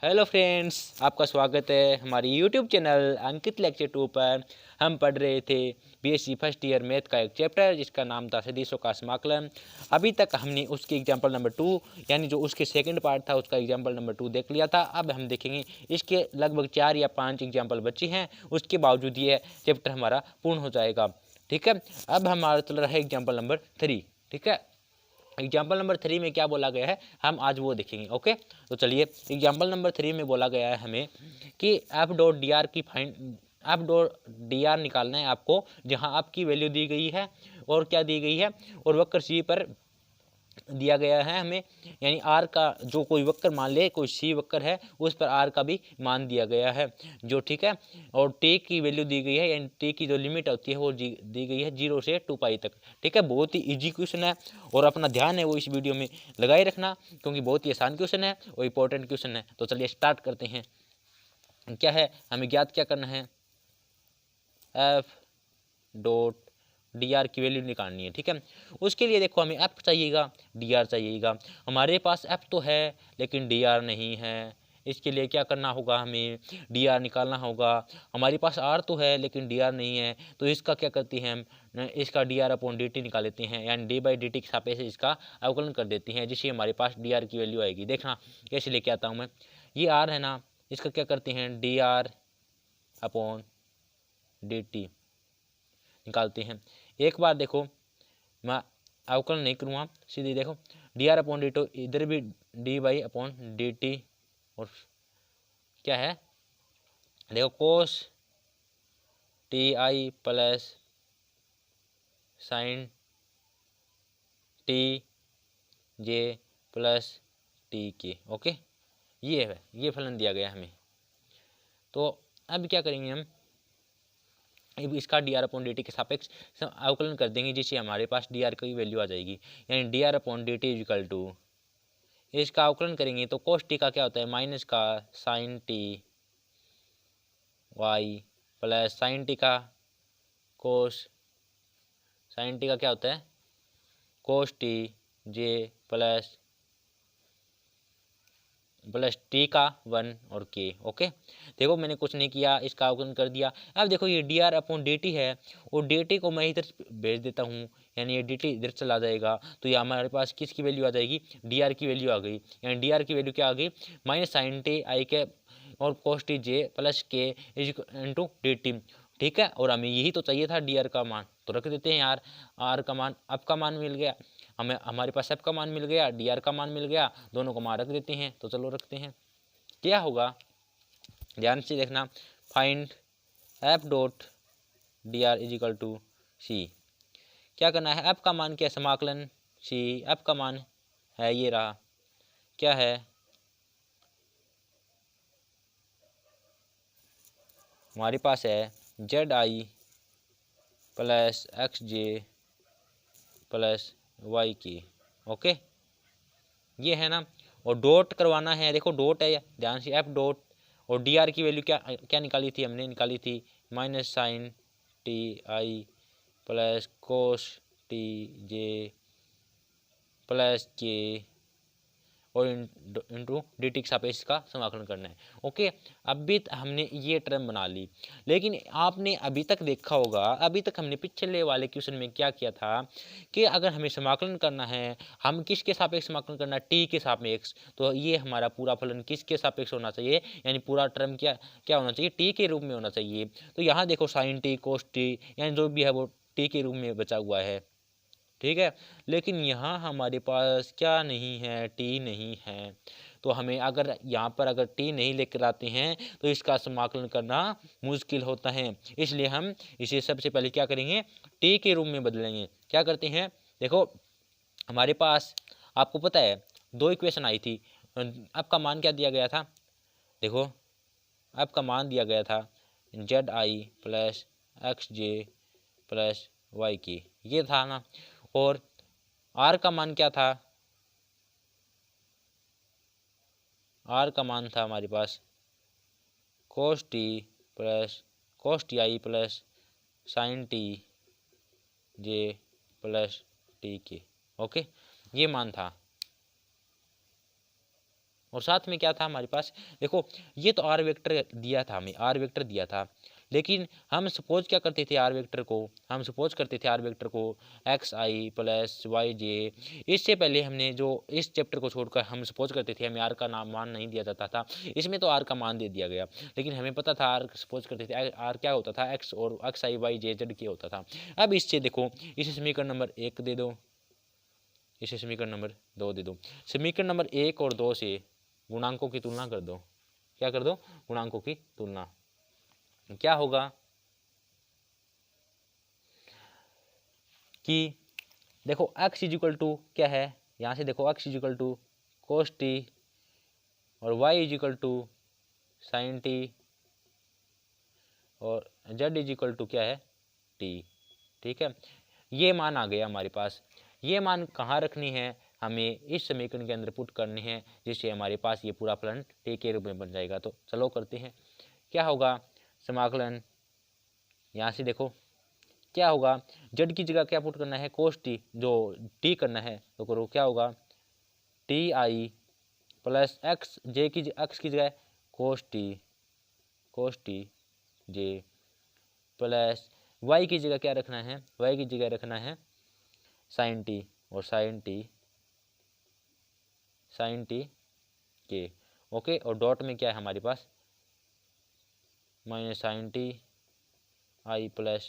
Hello friends, आपका स्वागत है हमारी यूट्यूब चैनल अंकित लेक्चर 2 पर। हम पढ़ रहे थे बीएससी फर्स्ट ईयर मैथ का एक चैप्टर जिसका नाम था सदिशों का समाकलन। अभी तक हमने उसकी एग्जाम्पल नंबर 2 यानी जो उसके सेकंड पार्ट था उसका एग्जाम्पल नंबर 2 देख लिया था। अब हम देखेंगे इसके लगभग 4 या 5 एग्जाम्पल बची हैं, उसके बावजूद ये चैप्टर हमारा पूर्ण हो जाएगा। ठीक है, अब हमारा चल रहा है एग्जाम्पल नंबर 3। ठीक है, एग्जाम्पल नंबर 3 में क्या बोला गया है हम आज वो देखेंगे। ओके, तो चलिए एग्जाम्पल नंबर 3 में बोला गया है हमें कि एफ डॉट डी आर की find f dot d are निकालना है आपको, जहां आपकी वैल्यू दी गई है और क्या दी गई है और वक्र सी पर दिया गया है हमें, यानी आर का जो कोई वक्र मान ले, कोई सी वक्र है उस पर आर का भी मान दिया गया है जो। ठीक है, और टी की वैल्यू दी गई है, यानी टी की जो लिमिट होती है वो दी गई है 0 से 2π तक। ठीक है, बहुत ही इजी क्वेश्चन है और अपना ध्यान है वो इस वीडियो में लगाए रखना क्योंकि बहुत ही आसान क्वेश्चन है और इंपॉर्टेंट क्वेश्चन है। तो चलिए स्टार्ट करते हैं। क्या है, हमें ज्ञात क्या करना है, एफ डॉट डी आर की वैल्यू निकालनी है। ठीक है, उसके लिए देखो हमें एफ चाहिएगा, डी आर चाहिएगा। हमारे पास एफ तो है लेकिन डी आर नहीं है, इसके लिए क्या करना होगा, हमें डी आर निकालना होगा। हमारे पास आर तो है लेकिन डी आर नहीं है, तो इसका क्या करते हैं हम, इसका D are upon D T निकाल लेते हैं, यानी डी बाई डी टी के सापेक्ष से इसका अवकलन कर देते हैं जिससे हमारे पास डी आर की वैल्यू आएगी। देखना कैसे लेके आता हूँ मैं, ये आर है ना, इसका क्या करते हैं D R upon D T निकालते हैं। एक बार देखो मैं अवकलन नहीं करूँगा, सीधे देखो d are upon d t, इधर भी d y upon D t और क्या है देखो कोस टी आई प्लस साइन टी जे प्लस टी के। ओके, ये है, ये फलन दिया गया हमें। तो अब क्या करेंगे हम, अब इसका D are upon D T के सापेक्ष अवकलन कर देंगे जिससे हमारे पास डी आर की वैल्यू आ जाएगी, यानी D are upon D T equal to, इसका अवकलन करेंगे तो कोस टी का क्या होता है माइनस का sine T Y plus sine T का कोस, साइन टी का क्या होता है कोस टी जे प्लस टी का 1 और के। ओके, देखो मैंने कुछ नहीं किया, इसका अवकलन कर दिया। अब देखो ये D R upon D T है और डी टी को मैं इधर भेज देता हूँ, यानी ये डी टी इधर चला जाएगा तो ये हमारे पास किसकी वैल्यू आ जाएगी, डी आर की वैल्यू आ गई। यानी डी आर की वैल्यू क्या आ गई, माइनस साइन टी आई के और कोस टी जे प्लस के इंटू डी टी। ठीक है, और हमें यही तो चाहिए था डी आर का मान, तो रख देते हैं यार, आर का मान अब का मान मिल गया हमें, हमारे पास एफ का मान मिल गया, डी आर का मान मिल गया, दोनों को मान रख देते हैं। तो चलो रखते हैं, क्या होगा ध्यान से देखना, find f dot d r is equal to c. क्या करना है, एफ का मान क्या है, समाकलन सी, एफ का मान है ये रहा, क्या है हमारे पास है Z I plus X J plus Y की। ओके, ये है ना, और डॉट करवाना है, देखो डॉट है ध्यान से, एफ डॉट और डी आर की वैल्यू क्या क्या निकाली थी हमने, निकाली थी minus sine T I plus cos T J plus K और इंटू डी टी के सापेक्ष का समाकलन करना है। ओके, अभी हमने ये टर्म बना ली, लेकिन आपने अभी तक देखा होगा, अभी तक हमने पिछले वाले क्वेश्चन में क्या किया था कि अगर हमें समाकलन करना है, हम किसके सापेक्ष समाकलन करना है, टी के सापेक्ष, तो ये हमारा पूरा फलन किसके सापेक्ष होना चाहिए, यानी पूरा टर्म क्या क्या होना चाहिए, टी के रूप में होना चाहिए। तो यहाँ देखो साइन टी कोस टी यानी जो भी है वो टी के रूप में बचा हुआ है। ठीक है, लेकिन यहाँ हमारे पास क्या नहीं है, टी नहीं है, तो हमें अगर यहाँ पर अगर टी नहीं लेकर आते हैं तो इसका समाकलन करना मुश्किल होता है, इसलिए हम इसे सबसे पहले क्या करेंगे, टी के रूप में बदलेंगे। क्या करते हैं, देखो हमारे पास आपको पता है 2 इक्वेशन आई थी, आपका मान क्या दिया गया था, देखो आपका मान दिया गया था Z I plus X J plus Y की, ये था ना, और आर का मान क्या था, आर का मान था हमारे पास cos t plus cos t आई प्लस साइन टी जे प्लस टी के। ओके, ये मान था। और साथ में क्या था हमारे पास, देखो ये तो आर वेक्टर दिया था, हमें आर वेक्टर दिया था, लेकिन हम सपोज क्या करते थे आर वेक्टर को, हम सपोज करते थे आर वेक्टर को एक्स आई प्लस वाई जे। इससे पहले हमने जो इस चैप्टर को छोड़कर हम सपोज करते थे, हमें आर का नाम मान नहीं दिया जाता था, इसमें तो आर का मान दे दिया गया, लेकिन हमें पता था आर सपोज करते थे आर क्या होता था, एक्स और एक्स आई वाई जे जेड के होता था। अब इससे देखो इसे समीकरण नंबर 1 दे दो, इसे समीकरण नंबर 2 दे दो, समीकरण नंबर 1 और 2 से गुणांकों की तुलना कर दो, क्या कर दो, गुणांकों की तुलना। क्या होगा कि देखो x इज इक्वल टू क्या है, यहाँ से देखो x is equal to cos T और y is equal to sine T और z इज इक्वल टू क्या है, t। ठीक है, ये मान आ गया हमारे पास। ये मान कहाँ रखनी है, हमें इस समीकरण के अंदर पुट करनी है, जिससे हमारे पास ये पूरा फलन टी के रूप में बन जाएगा। तो चलो करते हैं, क्या होगा समाकलन, यहाँ से देखो क्या होगा, जेड की जगह क्या पुट करना है, कोस टी, जो टी करना है तो करो, क्या होगा टी आई प्लस एक्स, जे की एक्स की जगह कोस टी जे प्लस वाई की जगह क्या रखना है, वाई की जगह रखना है साइन टी और साइन टी के। ओके, और डॉट में क्या है हमारे पास minus sine T I plus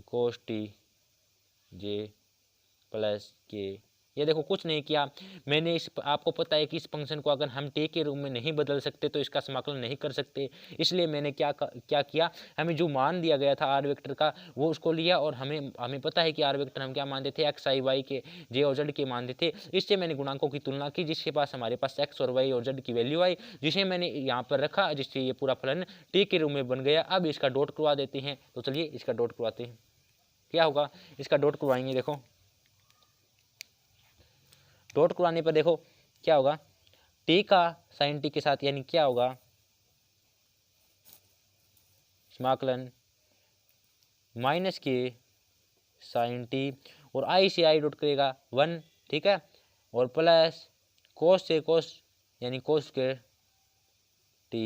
cos T J plus k. ये देखो कुछ नहीं किया मैंने, इस आपको पता है कि इस फंक्शन को अगर हम टी के रूप में नहीं बदल सकते तो इसका समाकलन नहीं कर सकते, इसलिए मैंने क्या किया, हमें जो मान दिया गया था आर वेक्टर का वो उसको लिया, और हमें पता है कि आर वेक्टर हम क्या मानते थे, एक्स आई वाई के जे और जेड के मानते थे। इससे मैंने गुणांकों की तुलना की, जिसके पास हमारे पास एक्स और वाई और जेड की वैल्यू आई, जिसे मैंने यहाँ पर रखा, जिससे ये पूरा फलन टी के रूप में बन गया। अब इसका डॉट करवा देते हैं, तो चलिए इसका डॉट करवाते हैं। क्या होगा, इसका डॉट करवाएंगे, देखो डॉट करवाने पर देखो क्या होगा, टी का साइन टी के साथ, यानी क्या होगा समाकलन माइनस के साइन टी और आई से आई डॉट करेगा 1, ठीक है, और प्लस कोस से कोस यानी कोस के टी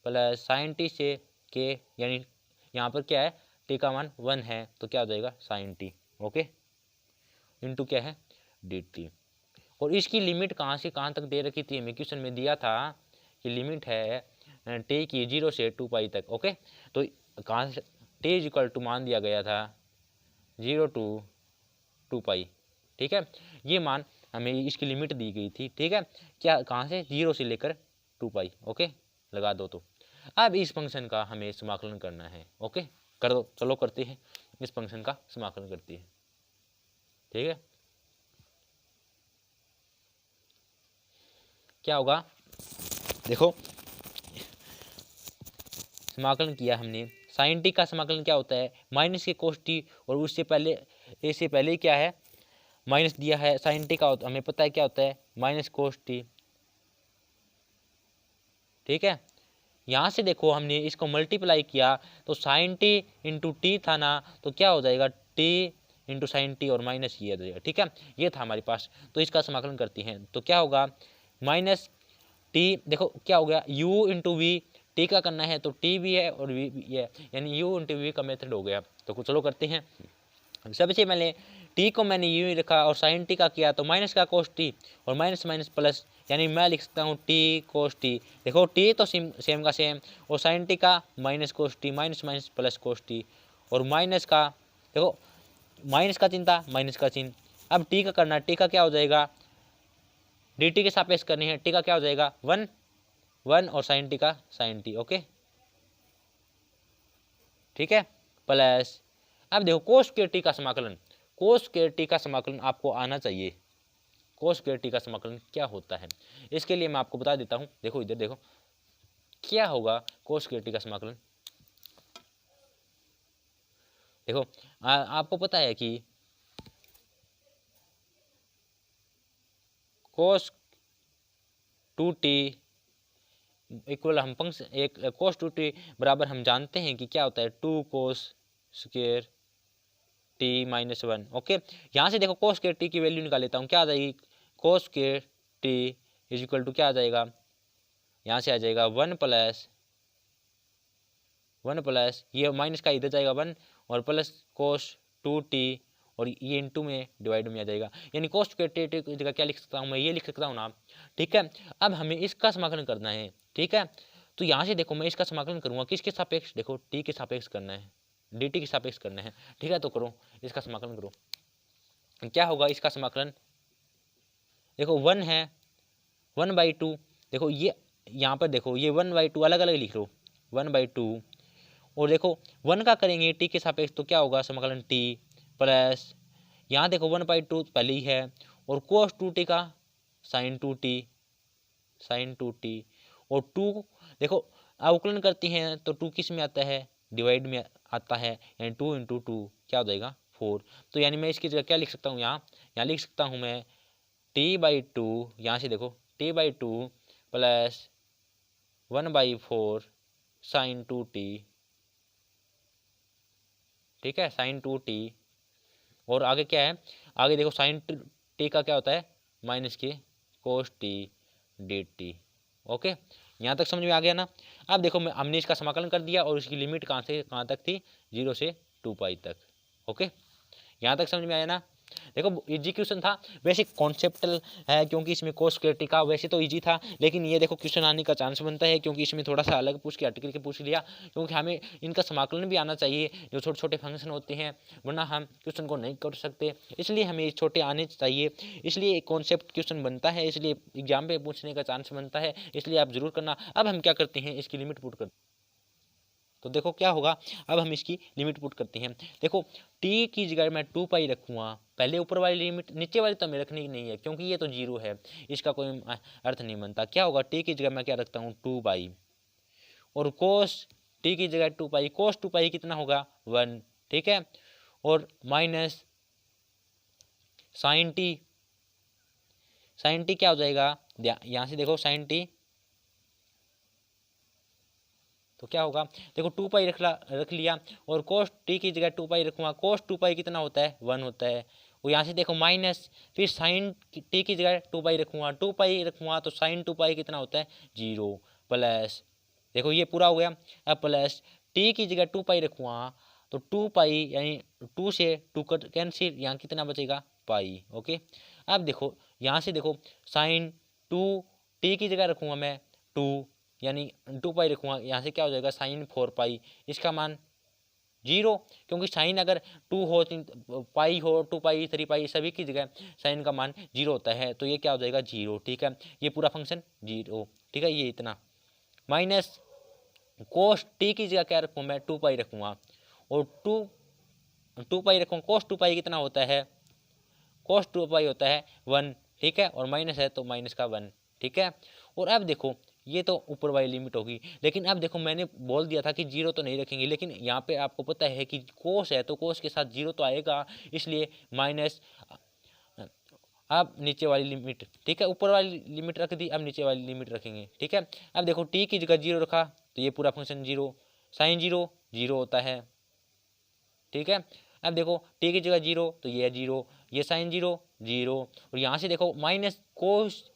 प्लस साइन टी से के, यानी यहाँ पर क्या है टी का मान 1 है तो क्या हो जाएगा साइन टी, ओके, इंटू क्या है डी टी। और इसकी लिमिट कहाँ से कहाँ तक दे रखी थी, हमें क्वेश्चन में दिया था कि लिमिट है टी की 0 से 2 पाई तक। ओके, तो कहाँ से टी इज इक्वल टू मान दिया गया था 0 to 2 पाई, ठीक है, ये मान हमें इसकी लिमिट दी गई थी, ठीक है, क्या कहाँ से 0 से लेकर 2 पाई। ओके, लगा दो। तो अब इस फंक्शन का हमें समाकलन करना है। ओके, कर दो, चलो करते हैं, इस फंक्शन का समाकलन करते हैं, ठीक है। क्या होगा, देखो समाकलन किया हमने, साइन टी का समाकलन क्या होता है माइनस के कोस टी, और उससे पहले इससे पहले क्या है माइनस दिया है, साइन टी का हमें पता है क्या होता है माइनस कोस टी, ठीक है। यहाँ से देखो हमने इसको मल्टीप्लाई किया तो साइन टी इंटू टी था ना, तो क्या हो जाएगा टी इंटू साइन टी और माइनस ये आ जाएगा, ठीक है, ये था हमारे पास। तो इसका समाकलन करते हैं तो क्या होगा माइनस टी, देखो क्या हो गया u इंटू वी, टी का करना है तो टी भी है और वी भी है, यानी u इंटू वी का मेथड हो गया। तो चलो करते हैं, सबसे पहले टी को मैंने यू ही रखा और साइन टी का किया तो माइनस का कोस टी और माइनस माइनस प्लस, यानी मैं लिख सकता हूँ टी कोस टी। देखो टी तो सेम का सेम, और साइन टी का minus cos t minus minus plus cos T, और माइनस का देखो माइनस का चिन्ह था माइनस का चिन्ह। अब टी का करना, टी का क्या हो जाएगा डी टी के सापेक्ष करनी है, टी का क्या हो जाएगा 1 और साइन टी का साइन टी। ओके, ठीक है, प्लस अब देखो कोस के टी का समाकलन, कोस के टी का समाकलन आपको आना चाहिए। कोस के टी का समाकलन क्या होता है, इसके लिए मैं आपको बता देता हूं। देखो इधर देखो क्या होगा कोस के टी का समाकलन। देखो आपको पता है कि कोस 2t इक्वल हम फंक्शन एक कोस 2t बराबर हम जानते हैं कि क्या होता है 2 cos square T minus 1। Okay, यहाँ से देखो कोस के टी की वैल्यू निकाल लेता हूँ, क्या आ जाएगी कोस के टी इज इक्वल टू क्या आ जाएगा, यहाँ से आ जाएगा 1 प्लस ये माइनस का इधर जाएगा 1 और प्लस कोस 2t और ये इनटू में डिवाइड में आ जाएगा, यानी कोस स्क्वायर टी की जगह क्या लिख सकता हूँ मैं, ये लिख सकता हूँ ना। ठीक है, अब हमें इसका समाकलन करना है। ठीक है, तो यहाँ से देखो मैं इसका समाकलन करूँगा किसके सापेक्ष, देखो टी के सापेक्ष करना है, dt के सापेक्ष करना है। ठीक है, तो करो इसका समाकलन करो, क्या होगा इसका समाकलन, देखो 1 है 1/2, देखो ये यहाँ पर देखो ये 1/2 अलग अलग लिख लो 1/2 और देखो 1 का करेंगे टी के सापेक्ष तो क्या होगा समाकलन टी प्लस यहाँ देखो 1/2 पहले ही है और कोस 2t का साइन 2t और 2 देखो अवकलन करती हैं तो 2 किस में आता है, डिवाइड में आता है, यानी 2 × 2 क्या हो जाएगा 4। तो यानी मैं इसकी जगह क्या लिख सकता हूँ, यहाँ लिख सकता हूँ मैं t/2, यहाँ से देखो t/2 प्लस 1/4 साइन 2t। ठीक है, साइन 2t और आगे क्या है, आगे देखो साइन टी का क्या होता है माइनस के कोस टी dt। ओके, यहाँ तक समझ में आ गया ना। अब देखो मैं हमने इसका समाकलन कर दिया और उसकी लिमिट कहाँ से कहाँ तक थी, 0 से 2π तक। ओके, यहाँ तक समझ में आया ना। देखो इजी क्वेश्चन था, वैसे कॉन्सेप्टल है क्योंकि इसमें कोस स्क्वायर टी का वैसे तो इजी था, लेकिन ये देखो क्वेश्चन आने का चांस बनता है क्योंकि इसमें थोड़ा सा अलग पूछ के हट करके पूछ लिया, क्योंकि हमें इनका समाकलन भी आना चाहिए जो छोटे छोटे फंक्शन होते हैं, वरना हम क्वेश्चन को नहीं कर सकते, इसलिए हमें छोटे आने चाहिए, इसलिए कॉन्सेप्ट क्वेश्चन बनता है, इसलिए एग्जाम में पूछने का चांस बनता है, इसलिए आप जरूर करना। अब हम क्या करते हैं, इसकी लिमिट पुट करते हैं, तो देखो क्या होगा, अब हम इसकी लिमिट पुट करते हैं। देखो t की जगह मैं 2π रखूँगा, पहले ऊपर वाली लिमिट, नीचे वाली तो हमें रखनी नहीं है क्योंकि ये तो 0 है, इसका कोई अर्थ नहीं बनता। क्या होगा, t की जगह मैं क्या रखता हूँ 2π और कोस t की जगह 2π, कोस 2π कितना होगा 1। ठीक है, और माइनस साइन t क्या हो जाएगा, यहाँ से देखो साइन t तो क्या होगा, देखो 2π रख लिया और कोस टी की जगह 2π रखूँगा, कोस 2π कितना होता है 1 होता है, और यहाँ से देखो माइनस, फिर साइन टी की जगह 2π रखूँगा तो साइन 2π कितना होता है 0 प्लस, देखो ये पूरा हो गया। अब प्लस टी की जगह 2π रखूँगा तो 2π यानी 2 से 2 कैंसिल, यहाँ कितना बचेगा पाई। ओके, अब देखो यहाँ से देखो साइन 2t की जगह रखूँगा मैं 2 यानी 2π रखूँगा, यहाँ से क्या हो जाएगा साइन 4π, इसका मान 0, क्योंकि साइन अगर 2 हो पाई हो 2π 3π सभी की जगह साइन का मान 0 होता है, तो ये क्या हो जाएगा 0। ठीक है, ये पूरा फंक्शन 0। ठीक है, ये इतना माइनस कोस टी की जगह क्या रखूँ मैं 2π रखूँगा और 2π रखूँगा, कोस 2π कितना होता है, कोस 2π होता है 1। ठीक है, और माइनस है तो माइनस का 1। ठीक है, और अब देखो ये तो ऊपर वाली लिमिट होगी, लेकिन अब देखो मैंने बोल दिया था कि 0 तो नहीं रखेंगे, लेकिन यहाँ पे आपको पता है कि कोस है तो कोस के साथ 0 तो आएगा, इसलिए माइनस, अब नीचे वाली लिमिट। ठीक है, ऊपर वाली लिमिट रख दी, अब नीचे वाली लिमिट रखेंगे। ठीक है, अब देखो t की जगह 0 रखा तो ये पूरा फंक्शन 0, साइन 0 होता है। ठीक है, अब देखो t की जगह 0 तो ये है 0, ये साइन 0 और यहाँ से देखो माइनस कोस,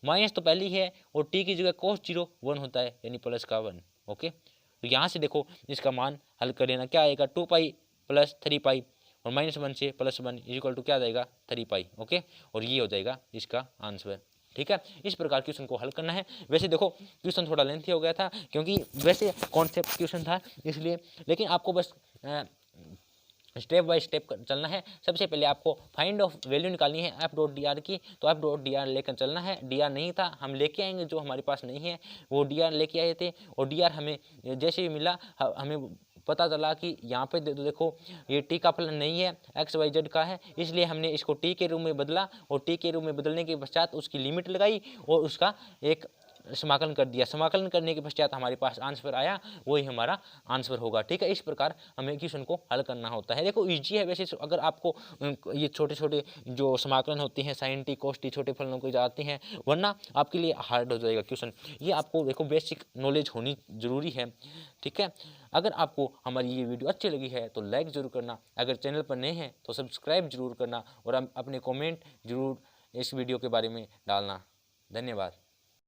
माइनस तो पहले ही है और t की जगह कोस 0 1 होता है, यानी प्लस का 1। ओके, तो यहाँ से देखो इसका मान हल कर लेना, क्या आएगा 2π प्लस 3π और -1 से +1 इक्वल टू क्या आ जाएगा 3π। ओके, और ये हो जाएगा इसका आंसर। ठीक है, इस प्रकार क्वेश्चन को हल करना है। वैसे देखो क्वेश्चन थोड़ा लेंथी हो गया था क्योंकि वैसे कॉन्सेप्ट क्वेश्चन था इसलिए, लेकिन आपको बस स्टेप बाय स्टेप चलना है। सबसे पहले आपको फाइंड ऑफ वैल्यू निकालनी है f.dr की, तो f.dr लेकर चलना है। dr नहीं था, हम लेके आएंगे, जो हमारे पास नहीं है वो dr लेके आए थे, और dr हमें जैसे ही मिला हमें पता चला कि यहाँ पे देखो ये t का फलन नहीं है, एक्स वाई जेड का है, इसलिए हमने इसको t के रूप में बदला और t के रूप में बदलने के पश्चात उसकी लिमिट लगाई और उसका एक समाकलन कर दिया। समाकलन करने के पश्चात हमारे पास आंसर आया, वही हमारा आंसर होगा। ठीक है, इस प्रकार हमें क्वेश्चन को हल करना होता है। देखो इजी है वैसे, अगर आपको ये छोटे छोटे जो समाकलन होते हैं साइन टी कोस टी छोटे फलनों को जाते हैं, वरना आपके लिए हार्ड हो जाएगा क्वेश्चन। ये आपको देखो बेसिक नॉलेज होनी जरूरी है। ठीक है, अगर आपको हमारी ये वीडियो अच्छी लगी है तो लाइक जरूर करना, अगर चैनल पर नए हैं तो सब्सक्राइब जरूर करना और अपने कमेंट जरूर इस वीडियो के बारे में डालना। धन्यवाद।